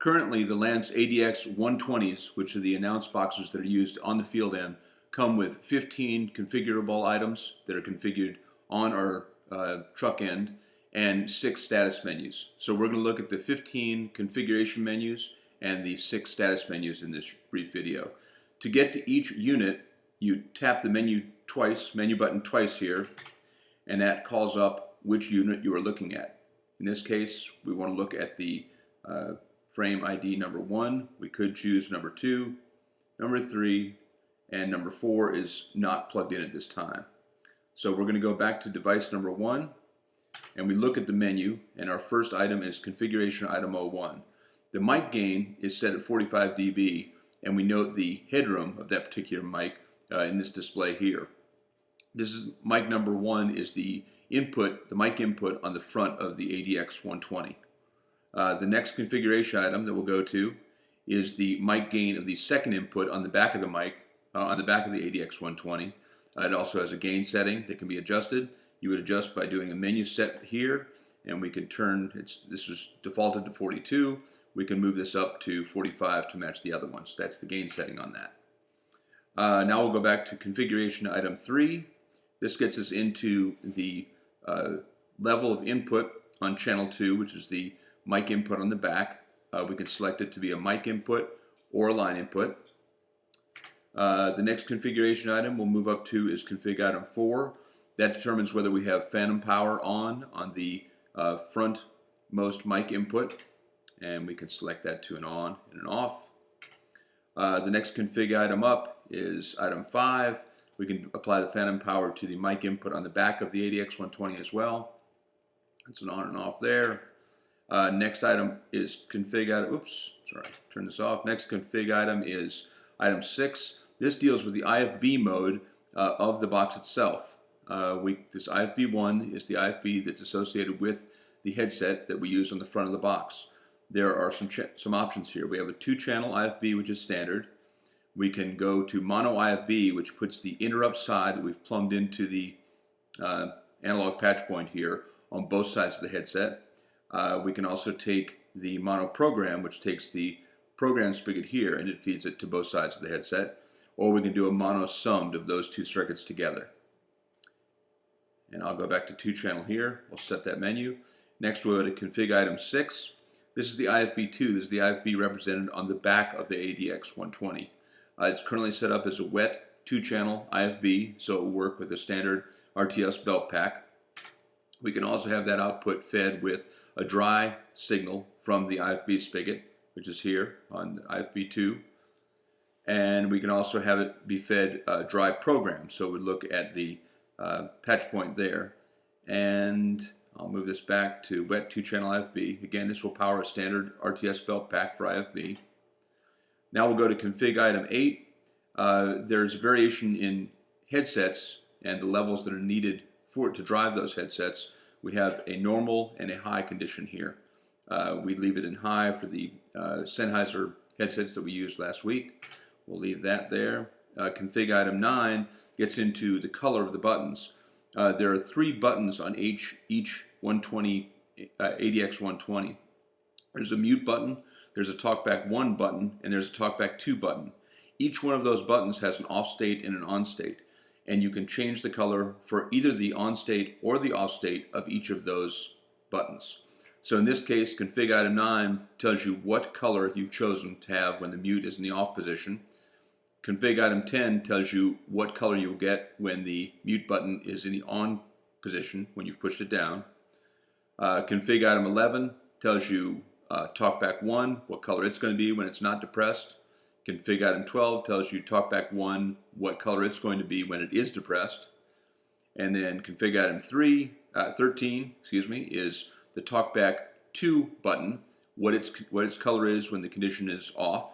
Currently, the Lance ADX 120s, which are the announce boxes that are used on the field end, come with 15 configurable items that are configured on our truck end and 6 status menus. So we're going to look at the 15 configuration menus and the 6 status menus in this brief video. To get to each unit, you tap the menu button twice here, and that calls up which unit you are looking at. In this case, we want to look at the frame ID number 1. We could choose number 2, number 3, and number 4 is not plugged in at this time. So we're going to go back to device number 1, and we look at the menu, and our first item is configuration item 01. The mic gain is set at 45 dB, and we note the headroom of that particular mic in this display here. This is mic number 1 is the input, the mic input on the front of the ADX 120. The next configuration item that we'll go to is the mic gain of the second input on the back of the mic, on the back of the ADX 120. It also has a gain setting that can be adjusted. You would adjust by doing a menu set here, and we can turn, this was defaulted to 42. We can move this up to 45 to match the other ones. That's the gain setting on that. Now we'll go back to configuration item 3. This gets us into the level of input on channel 2, which is the mic input on the back. We can select it to be a mic input or a line input. The next configuration item we'll move up to is config item 4. That determines whether we have phantom power on the frontmost mic input, and we can select that to an on and an off. The next config item up is item 5. We can apply the phantom power to the mic input on the back of the ADX 120 as well. It's an on and off there. Next item is config item, turn this off. Next config item is item 6. This deals with the IFB mode of the box itself. This IFB1 is the IFB that's associated with the headset that we use on the front of the box. There are some options here. We have a 2-channel IFB, which is standard. We can go to mono IFB, which puts the interrupt side that we've plugged into the analog patch point here on both sides of the headset. We can also take the mono program, which takes the program spigot here and it feeds it to both sides of the headset. Or we can do a mono summed of those 2 circuits together. And I'll go back to 2-channel here. We'll set that menu. Next we'll go to config item 6. This is the IFB2. This is the IFB represented on the back of the ADX 120. It's currently set up as a wet 2-channel IFB, so it will work with a standard RTS belt pack. We can also have that output fed with a dry signal from the IFB spigot, which is here on IFB2. And we can also have it be fed dry program, so we look at the patch point there. And I'll move this back to wet 2-channel IFB. Again, this will power a standard RTS belt pack for IFB. Now we'll go to config item 8. There's variation in headsets and the levels that are needed for it to drive those headsets. We have a normal and a high condition here. We leave it in high for the Sennheiser headsets that we used last week. We'll leave that there. Config item 9 gets into the color of the buttons. There are 3 buttons on each 120 ADX 120. There's a mute button, there's a talkback 1 button, and there's a talkback 2 button. Each one of those buttons has an off state and an on state, and you can change the color for either the on state or the off state of each of those buttons. So in this case, config item 9 tells you what color you've chosen to have when the mute is in the off position. Config item 10 tells you what color you'll get when the mute button is in the on position when you've pushed it down. Config item 11 tells you talkback 1, what color it's going to be when it's not depressed. Config item 12 tells you talkback 1, what color it's going to be when it is depressed. And then config item 13 is the talkback 2 button, what its color is when the condition is off.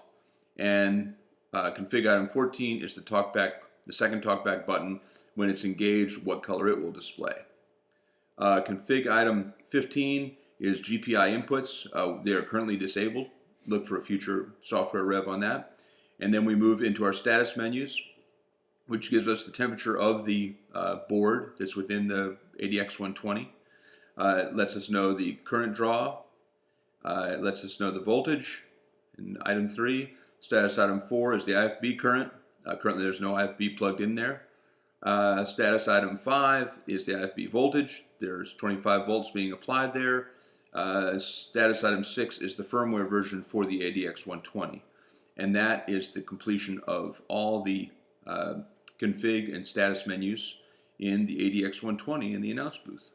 And config item 14 is the second talkback button when it's engaged, what color it will display. Config item 15 is GPI inputs. They are currently disabled. Look for a future software rev on that. And then we move into our status menus, which gives us the temperature of the board that's within the ADX 120. It lets us know the current draw. It lets us know the voltage, And item 3, status item 4 is the IFB current. Currently there's no IFB plugged in there. Status item 5 is the IFB voltage. There's 25 volts being applied there. Status item 6 is the firmware version for the ADX120. And that is the completion of all the config and status menus in the ADX120 in the announce booth.